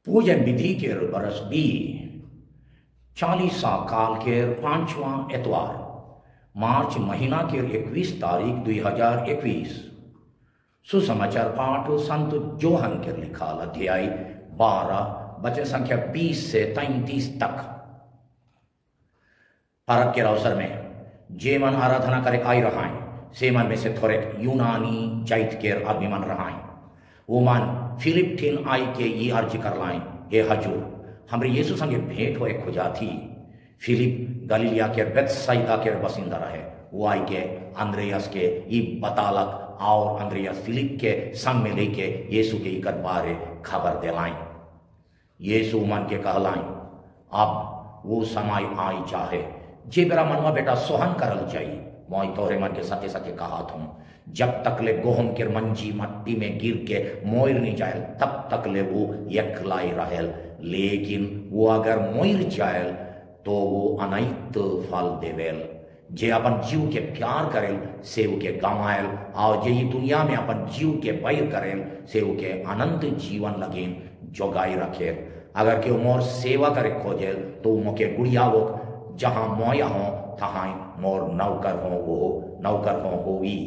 पूजन विधि के बरस बी 40 काल के 5वां एतवार मार्च महीना के 21 तारीख 2021 सुसमाचार पाठ संत जोहन के लिखाल अध्याय 12 वचन संख्या 20 से 33 तक। परब के अवसर में जे मन आराधना करे आई रहा से मन में से थोड़े यूनानी जाइत के आदमी मन रहा वो मन फिलिप ठिन आई के ये अर्ज कर लाए, हे हजूर हमरे यीशु संगे भेंट होए खुजा थी। फिलिप गलीलिया के बेतसैदा के बसिंदा रहे। वो आई के अंद्रेयस के ई बतालक और अंद्रेयस फिलिप के संग में लेके यीशु के इकर बारे खबर दिलाई। यीशु मन के कहलाई, अब वो समय आई चाहे जे मेरा मनवा बेटा सोहन करल चाहिए। मैं तोहरे मन के सत्य सत्य कहा हूं, जब तक ले गोहम के मंजी मट्टी में गिर के मोर नहीं जाए तब तक ले वो यकलाई रहेल, लेकिन वो अगर मोर जाए तो वो अनैत फल देवेल। जे अपन जीव के प्यार करेल से के गमायल, और जे दुनिया में अपन जीव के बैर करेल से के अनंत जीवन लगेन जोगाई रखे। अगर केव मोर सेवा करे खोजेल तो मोके गुड़िया वो जहां मोया हो तहां मोर नौकर हो, वो नौकर हो होवी।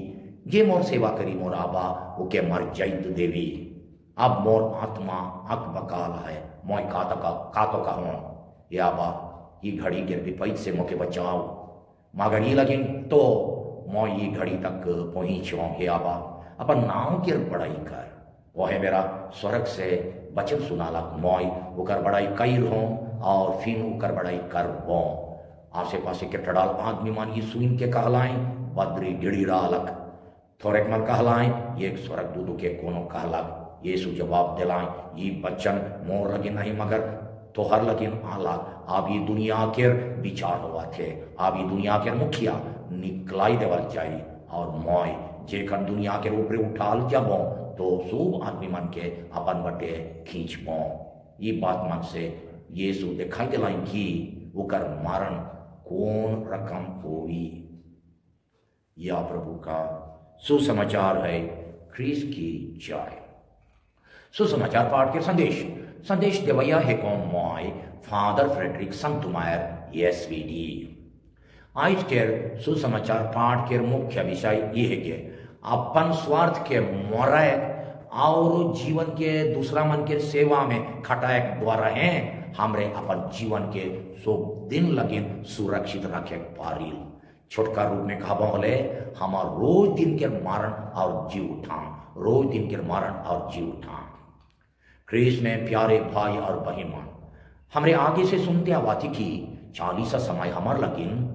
ये मोर सेवा करी मोर आबा ओके मर जाइत देवी। अब मोर आत्मा अक बकाल है, मोय कातो का हूं, ये आबा ये घड़ी के विपरीत से मोके बचाओ। मगर ये लगिन तो मोय ये घड़ी तक पहुंचो। हे आबा अपन नाव के बड़ाई कर, वो है मेरा स्वर्ग से वचन सुनाला। मोय ओकर बड़ाई कई हो और फिर ओकर बड़ाई कर बो। आसे पासे के टड़ाल आदमी मान ये सुन के कहलाएं बद्री गिड़ीरालक, थोड़े मन कहलाएं ये स्वर्ग दूदू के कोनो कहलक। यीशु जवाब दिलाएं, ये बच्चन मोर लगे नहीं मगर तोहर लगिन आला। अब ये दुनिया के विचार हुआ थे, अब ये दुनिया के मुखिया निकलाई देवल जाई और मोय जेखन दुनिया के ऊपर उठाल जबो तो सब आदमी मन के अपन बटे खींचबो। ये बात मन से यीशु दिखाई दिलाई कि ओकर मारण कौन रकम होगी। या प्रभु का सुसमाचार है, ख्रीस की जय। सुसमाचार पाठ के संदेश देवैया है कौन मोय फादर फ्रेडरिक संतुमायर एसवीडी। आज के सुसमाचार पाठ के मुख्य विषय ये है कि अपन स्वार्थ के मोराय और जीवन के दूसरा मन के सेवा में खटायक द्वारा हैं हमरे अपन जीवन के सब दिन लगे सुरक्षित रखे पारिल। छोटका रूप में कहा बोले हमार रोज दिन के मारण और जीव उठान, रोज दिन के मारण और जीव उठान। क्रिस में प्यारे भाई और बहन हमरे आगे से सुनते आवाती की 40 समय हमार लगिन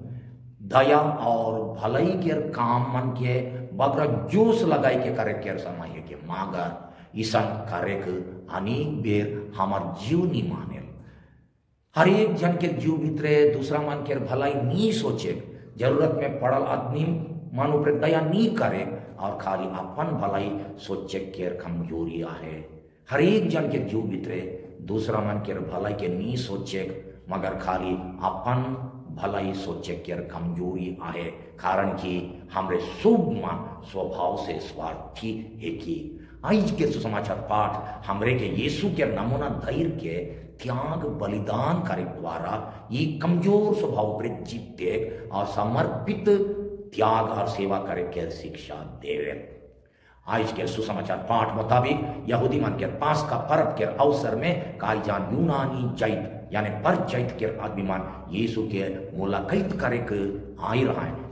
दया और भलाई के काम मन के बगरा जोश लगाई के करे के समय है के मागर ईसन करे के अनेक बेर हमार जीव नहीं माने। हर एक जन के जीव भीतरे दूसरा मन के भलाई नहीं सोचे, जरूरत में पड़ल आदमी मन ऊपर दया नहीं करे और खाली अपन भलाई सोचे के कमजोरी है। हर एक जन के जीव भीतरे दूसरा मन के भलाई के नहीं सोचे मगर खाली अपन भलाई सोचे के कमजोरी है। कारण कि हमरे शुभ मन स्वभाव से स्वार्थी है। कि आज के सुसमाचार पाठ हमरे के यीशु के नमूना धैर्य के त्याग बलिदान करे द्वारा ये कमजोर स्वभाव पर जीते और समर्पित त्याग और सेवा करे के शिक्षा देवे। आज के सुसमाचार पाठ मुताबिक यहूदी मन के पास का पर्व के अवसर में काई जान यूनानी जैत यानी पर जैत के आदमी मान यीशु के मुलाकात करे के आई रहा है।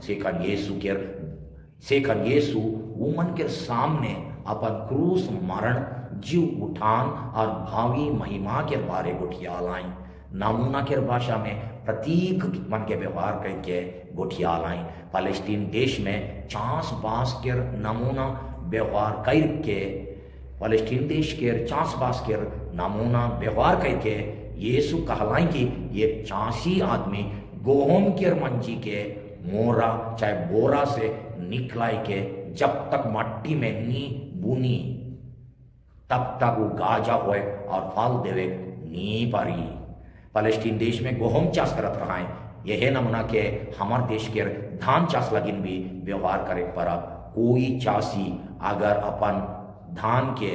सेखन यीशु उमन के सामने अपन क्रूस मरण जीव उठान और भावी महिमा के बारे गुठिया लाई। नमूना के भाषा में प्रतीक मन के व्यवहार करके गुठिया लाई। फलस्तीन देश में चास बास के नमूना व्यवहार करके फलस्तीन देश के चास बास के नमूना व्यवहार करके यीशु कहलाई कि ये चासी आदमी गोहम के मंजी के मोरा चाहे बोरा से निकलाई के जब तक मट्टी में नी बुनी तब तक वो गाजा होए और फल देवे नी पारी। फलस्तीन देश में गोहम चाष करत रहा है। यह नमूना के हमार देश के धान चाष लगिन भी व्यवहार करे पर कोई चासी अगर अपन धान के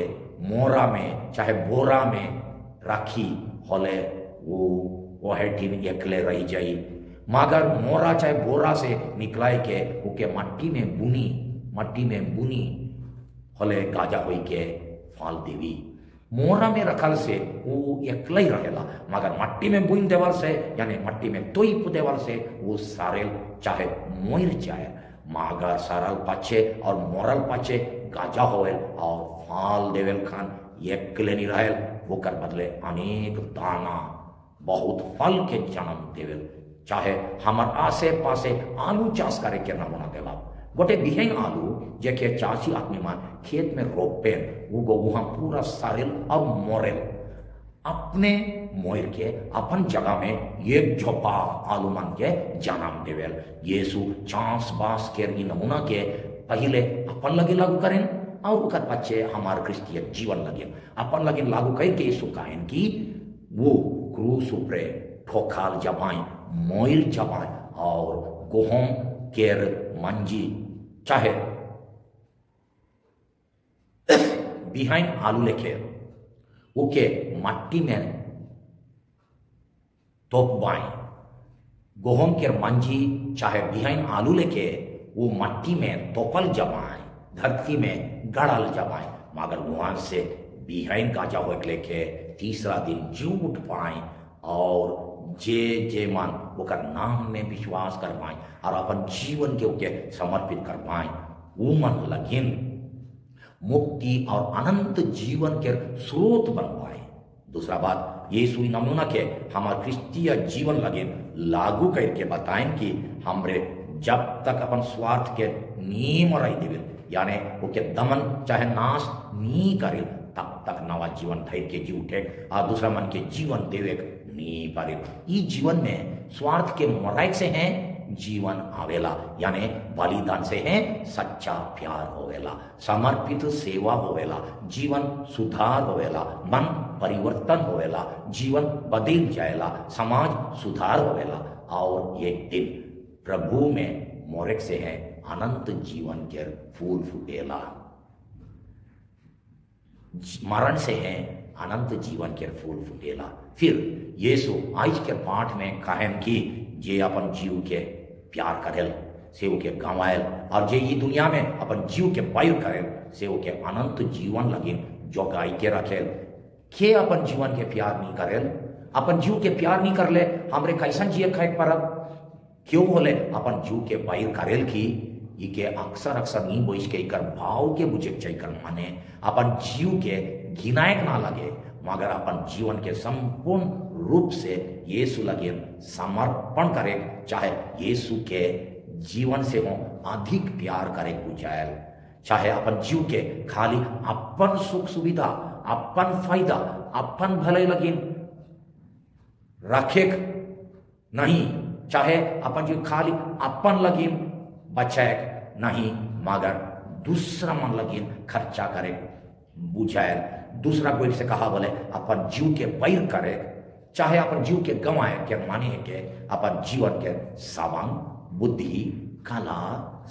मोरा में चाहे बोरा में राखी होले वो हेठिन एकले रही जाई, मगर मोरा चाहे बोरा से निकलाए के उके मट्टी में बुनी होले गाजा होई के फल देवी। मोरा में रखल से वो एकला ही रहेला, मगर मट्टी में बुन देवल से यानी मट्टी में तोइप देवल से वो सारेल चाहे मोर जाए, मगर सरल पाछे और मोरल पाछे गाजा होएल और फल देवेल खान एकले नहीं रहेल, ओकर बदले अनेक दाना बहुत फल के जन्म देवेल। चाहे हमार आसे पासे आलू चाष करे के नमूना देवा, गोटे बिहेन आलू जेके चासी आदमी मान खेत में रोपेन वो वहां पूरा सारेल और मोरेल, अपने मोर के अपन जगह में एक झोपा आलू मान के जन्म देवेल। यीशु चांस बास के नमूना के पहले अपन लगे लागू करें और उकर पच्चे हमार क्रिस्तीय जीवन लगे अपन लगे लागू करके यीशु कहन कि वो क्रूस उपरे ठोखाल जबाएं मोर जबाएं और गोहम केर मंजी चाहे बिहाइन आलू लेके ओके मट्टी में तोपवाएं, गोहम के मंजी चाहे बिहाइन आलू लेके वो मट्टी में तोपल जमाएं, धरती में गड़ल जमाएं, मगर वहां से बिहाइन गाजा हो लेके तीसरा दिन जी उठ पाए और जे मन ओकर नाम में विश्वास कर पाए और अपन जीवन के ओके समर्पित कर पाए, वो मन लगिन मुक्ति और अनंत जीवन के स्रोत बन पाए। दूसरा बात यीशु नमूना के हमारे क्रिस्तीय जीवन लगे लागू करके बताएं कि हमरे जब तक अपन स्वार्थ के नी मराई देवे यानी ओके दमन चाहे नाश नी करे तब तक नवा जीवन धैर्य के जी उठे और दूसरा मन के जीवन देवे नी पारे। ई जीवन में स्वार्थ के मराई से हैं जीवन आवेला यानी बलिदान से है सच्चा प्यार होवेला, समर्पित सेवा होवेला, जीवन सुधार होवेला, मन परिवर्तन होवेला, जीवन बदल जाएला, समाज सुधार होवेला और एक दिन प्रभु में मोरक से है अनंत जीवन के फूल फूटेला। मरण से है अनंत जीवन के फूल फूटेला। फिर यीशु आज के पाठ में कहन कि जे अपन जीव के प्यार करेल से ओके गंवाएल और जे ये दुनिया में अपन जीव के पैर करेल से ओके अनंत जीवन लगिन जोगाई के रखेल। के अपन जीवन के प्यार नहीं करेल, अपन जीव के प्यार नहीं कर ले हमरे कैसन जिए खाए परब क्यों होले अपन जीव के पैर करेल की इके अक्सर नहीं बोझ के कर भाव के बुझे कर माने अपन जीव के घिनायक ना लगे मगर अपन जीवन के संपूर्ण रूप से यीशु लगे समर्पण करे, चाहे यीशु के जीवन से हो अधिक प्यार करे बुझायल, चाहे अपन जीव के खाली अपन सुख सुविधा अपन फायदा अपन भले लगे रखे नहीं, चाहे अपन जीव खाली अपन लगे बचाए नहीं मगर दूसरा मन लगे खर्चा करे बुझायल। दूसरा कोई से कहा बोले अपन जीव के पैर करे, चाहे अपन जीव के गंवाए के माने है के अपन जीवन के सावंग बुद्धि कला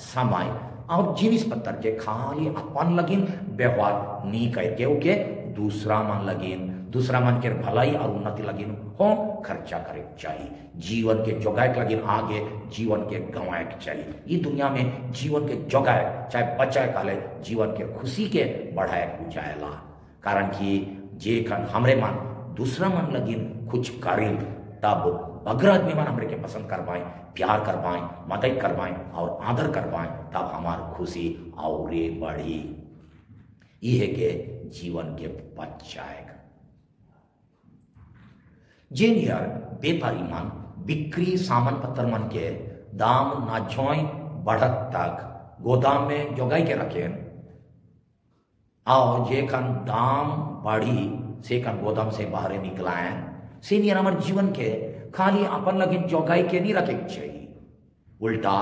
समय और जिनिस पत्थर के खाली अपन लगिन व्यवहार नी करके ओके दूसरा मन लगिन दूसरा मन के भलाई और उन्नति लगिन हो खर्चा करे चाहिए, जीवन के जोगाए लगिन आगे जीवन के गंवाए चाहिए। ये दुनिया में जीवन के जोगाए चाहे बचाए काले जीवन के खुशी के बढ़ाए बुझाएला, कारण कि जे खन हमरे मन दूसरा मन लगिन कुछ करें तब बगर आदमी मन हमरे के पसंद करवाएं, प्यार करवाएं, मदद करवाएं और आदर करवाएं तब हमार खुशी और बढ़ी। यह के जीवन के बचाएगा। जेन यार व्यापारी मन बिक्री सामान पत्थर मन के दाम ना जोई बढ़त तक गोदाम में जोगाई के रखें और जे खन दाम बढ़ी से खन गोदाम से बाहर निकलाएं से नहीं हमारे जीवन के खाली अपन लगे जोगाई के नहीं रखे चाहिए, उल्टा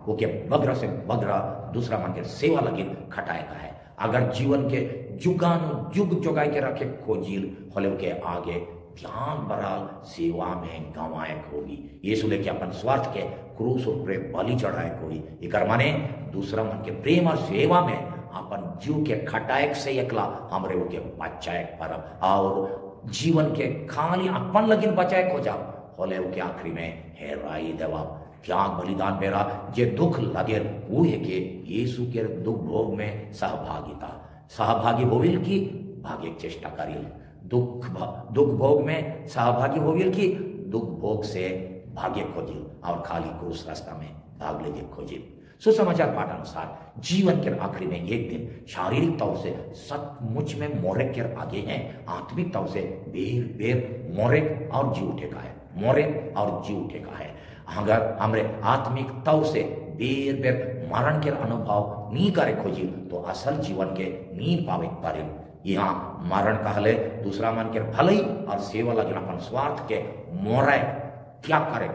वो के बगरा से बगरा दूसरा मन के सेवा लगे खटाएगा है। अगर जीवन के जुगान जुग जोगाई के रखे खोजिल होले के आगे ध्यान बराल सेवा में गंवायक होगी। यीशु लेके अपन स्वार्थ के क्रूस पर बलि चढ़ाए होगी। एक माने दूसरा मन के प्रेम और सेवा में अपन जीव के खटायक से एकला हमरे के बचाए परब और जीवन के खाली अपन लगिन बचाए खोजा होले के आखिरी में हेराई देवा त्याग बलिदान मेरा जे दुख लगे वो है कि यीशु के दुख भोग में सहभागी होविल की भाग्य चेष्टा करिल दुख भोग में सहभागी होविल की दुख भोग से भाग्य खोजिल और खाली क्रूस रास्ता में भाग लेके खोजिल। सुसमाचार पाठ अनुसार जीवन के आखिरी में एक दिन शारीरिक तौर से सचमुच में मोरे के आगे हैं, आत्मिक तौर से बेर बेर मोरे और जी उठे का है, मोरे और जी उठे का है। अगर हमरे आत्मिक तौर से बेर बेर मरण के अनुभव नहीं करे खोजी तो असल जीवन के नी पावे पारे। यहाँ मरण कहले दूसरा मन के भलाई और सेवा लगे अपन स्वार्थ के मोरे क्या करे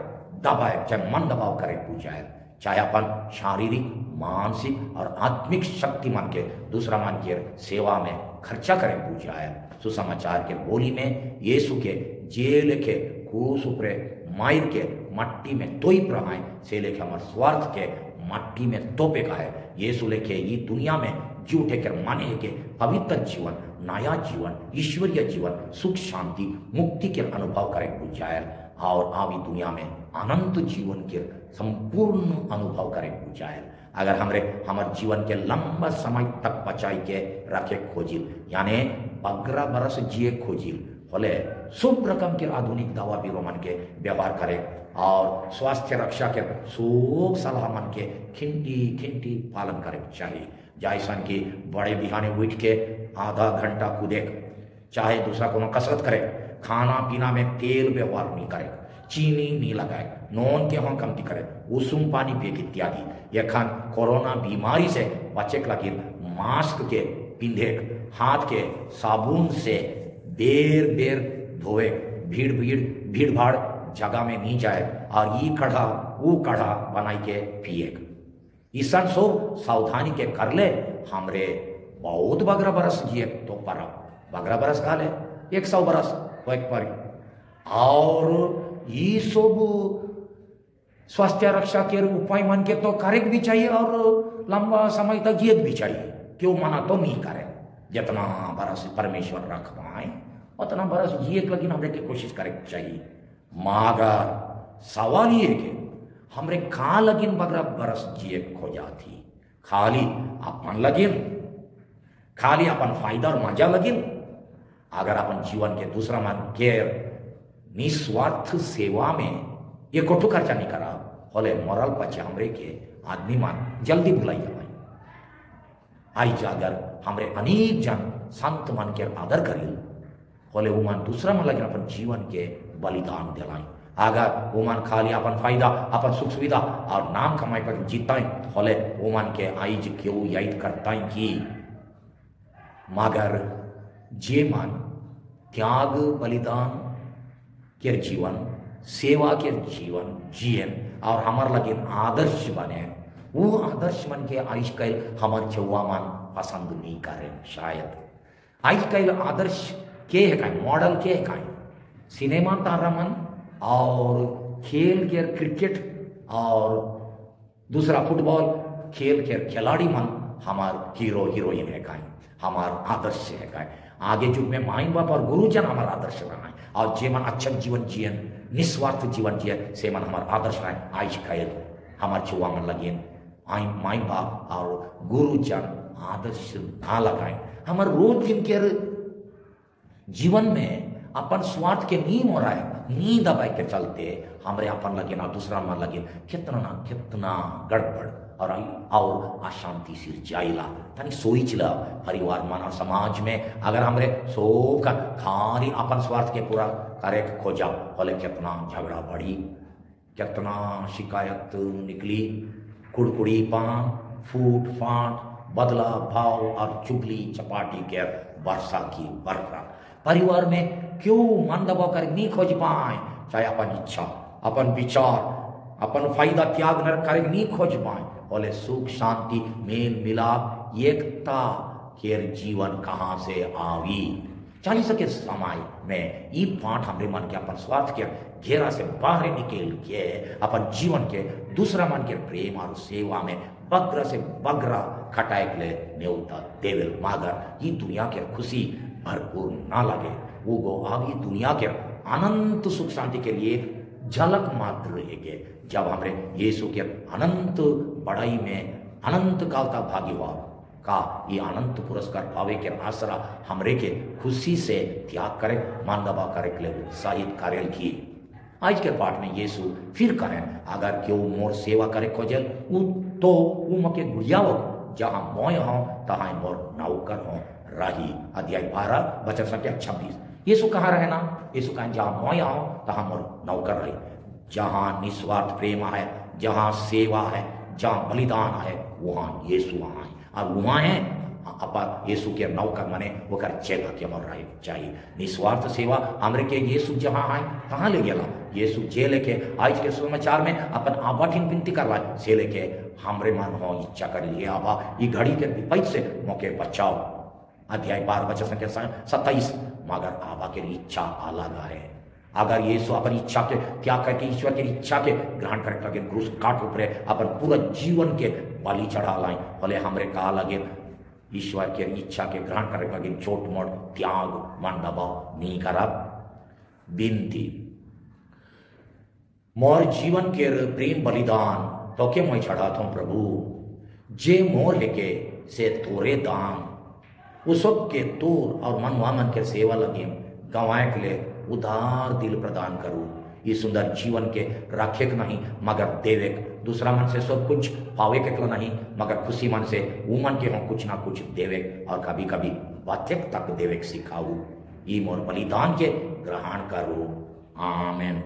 दबाए, चाहे मन दबाव करे पूजाए, चाहे अपन शारीरिक मानसिक और आत्मिक शक्ति मन के दूसरा मन के सेवा में खर्चा करे पूजाए। सुसमाचार के बोली में यीशु के जेल के क्रूस ऊपरे मायर के मट्टी में तोई प्रहाय से लेके हमारे स्वार्थ के मट्टी में तोपे का है। यीशु लेके ये दुनिया में जी उठे कर माने के पवित्र जीवन, नया जीवन, ईश्वरीय जीवन, सुख शांति मुक्ति के अनुभव करे बुझायल और आवी दुनिया में अनंत जीवन के संपूर्ण अनुभव करे बुझायल। अगर हमारे जीवन के लंबा समय तक बचाई के रखे खोजिल यानी 15 बरस जिए खोजिल बोले शुभ रकम के आधुनिक दवा बीरो मन के व्यवहार करे और स्वास्थ्य रक्षा के सब सलाह मन के खिंटी पालन करे चाहिए। जैसन की बड़े बिहाने उठ के आधा घंटा कूदे, चाहे दूसरा कोनो कसरत करे, खाना पीना में तेल व्यवहार नहीं करे, चीनी नहीं लगाए, नॉन के हम कमती करे, उषुम पानी पिए इत्यादि। यखन कोरोना बीमारी से बचे के लगे मास्क के पिंधे, हाथ के साबुन से बेर बेर धोए, भीड़ भाड़ जगह में नहीं जाए और ये कढ़ा वो कढ़ा बनाई के पिए। ईसन सब सावधानी के कर ले हमरे बहुत 12 बरस जिए तो पर 12 बरस का ले 100 बरस पर और ये सब स्वास्थ्य रक्षा के उपाय मन के तो करे भी चाहिए और लंबा समय तक जिए भी चाहिए। क्यों मना तो नहीं करे, जितना बरस परमेश्वर रख पाए उतना बरस जिए लगी हमरे की कोशिश करे चाहिए। मगर सवाल ये कि हमरे कहाँ लगिन 12 बरस जिए खोजा थी, खाली अपन लगिन, खाली अपन फायदा और मजा लगिन। अगर अपन जीवन के दूसरा मन के निस्वार्थ सेवा में ये कोठो खर्चा नहीं करा बोले मरल पचे हमरे के आदमी मान जल्दी भुलाई जाए। आई अगर हमरे अनेक जन संत मन के आदर करिल बोले वो मन दूसरा मन लगे अपन जीवन के बलिदान दिलाई। अगर वो मन खाली अपन फायदा अपन सुख सुविधा और नाम कमाई पर जीता बोले वो मन के आईज क्यों याद करता कि मगर जे मन त्याग बलिदान के जीवन, सेवा के जीवन जियन और हमार लगे आदर्श बने, वो आदर्श मन के आइज कैल हमार छुआ मन पसंद नहीं करे। शायद आइज कैल आदर्श के है काई, मॉडल के है काई, सिनेमा तारा मन और खेल के क्रिकेट और दूसरा फुटबॉल खेल के खिलाड़ी मन हमार हीरो हीरोइन है काई, हमार आदर्श है काई। आगे युग में माई बाप और गुरुजन हमारा आदर्श रहा है और जे मन अच्छा जीवन जियन, निस्वार्थ जीवन जियन से मन हमारा आदर्श रहा है। आज कैल हमार छुआ मन लगे आई माई बाप और गुरुजन आदर्श ना लगाए। हमार रोज दिन के जीवन में अपन स्वार्थ के नीम हो रहा है, नींद दबाई के चलते हमरे अपन लगे ना दूसरा मन लगे कितना गड़बड़ और अशांति सिर जाइला। तनी सोच ला परिवार माना समाज में अगर हमरे सोच का खाली अपन स्वार्थ के पूरा करे खोजा बोले कितना झगड़ा बढ़ी, कितना शिकायत निकली, कुड़कुड़ी पान, फूट फाट, बदला भाव और चुगली चपाटी के वर्षा की बरखा परिवार में क्यों मन दबाव कर नहीं खोज पाए, चाहे अपन इच्छा, अपन विचार, अपन फायदा त्याग न करे नहीं खोज पाए बोले सुख शांति मेल मिलाप एकता के जीवन कहाँ से आवी। 40 के समय में ये पाठ हमरे मन के अपन स्वार्थ के घेरा से बाहर निकल के अपन जीवन के दूसरा मन के प्रेम और सेवा में बग्र से बग्रा खटाए के लिए न्योता देवल। मगर ये दुनिया के खुशी भरपूर ना लगे वो गो आगे दुनिया के अनंत सुख शांति के लिए झलक मात्र रहेंगे। जब हमरे यीशु के अनंत बड़ाई में अनंत काल तक भागी हुआ का ये अनंत पुरस्कार पावे के आसरा हमरे के खुशी से त्याग करे मानदबा करे के लिए उत्साहित करेल की। आज के पाठ में यीशु फिर कहें अगर क्यों मोर सेवा करे खोजल तो वो मके गुड़ियाओ जहां मोय हो तहां मोर नौकर हो रही। अध्याय 12 वचन संख्या 26। यीशु कहाँ रहे ना? यीशु कहें जहां मोय हो तहां मोर नौकर रही। जहां निस्वार्थ प्रेम है, जहां सेवा है, जहां बलिदान है, वहां यीशु वहां है। और वहां है अपा यीशु के नौकर मने वो कर चेला के मर रहे चाहिए। निस्वार्थ सेवा हमरे के यीशु जहां आए कहाँ ले गया? यीशु जे लेके आज के समाचार में अपन आबा ठिन विनती कर रहा से लेके हमरे मन हो इच्छा कर लिए आबा ये घड़ी के विपैत से मौके बचाओ। अध्याय 12 वचन संख्या 27। मगर आबा के इच्छा अलग है। अगर यीशु अपन इच्छा के त्याग करके ईश्वर की इच्छा के ग्रहण करके लगे क्रूस काट ऊपरे अपन पूरा जीवन के बलि चढ़ा लाए भले हमरे कहा लगे ईश्वर के इच्छा के ग्रहण करके लगे छोट मोट त्याग मन दबाव नहीं करब। बिनती मोर जीवन के प्रेम बलिदान तो के मैं चढ़ा था प्रभु जे मोर लेके से तोरे दान उस के तोर और मन वामन के सेवा लगे गंवाए के लिए उदार दिल प्रदान करूं। ये सुंदर जीवन के रखे के नहीं मगर देवे दूसरा मन से सब कुछ पावे के नहीं मगर खुशी मन से वो मन के हो कुछ ना कुछ देवे और कभी कभी बातें तक देवे सिखाऊ। ये मोर बलिदान के ग्रहण करो। आमेन।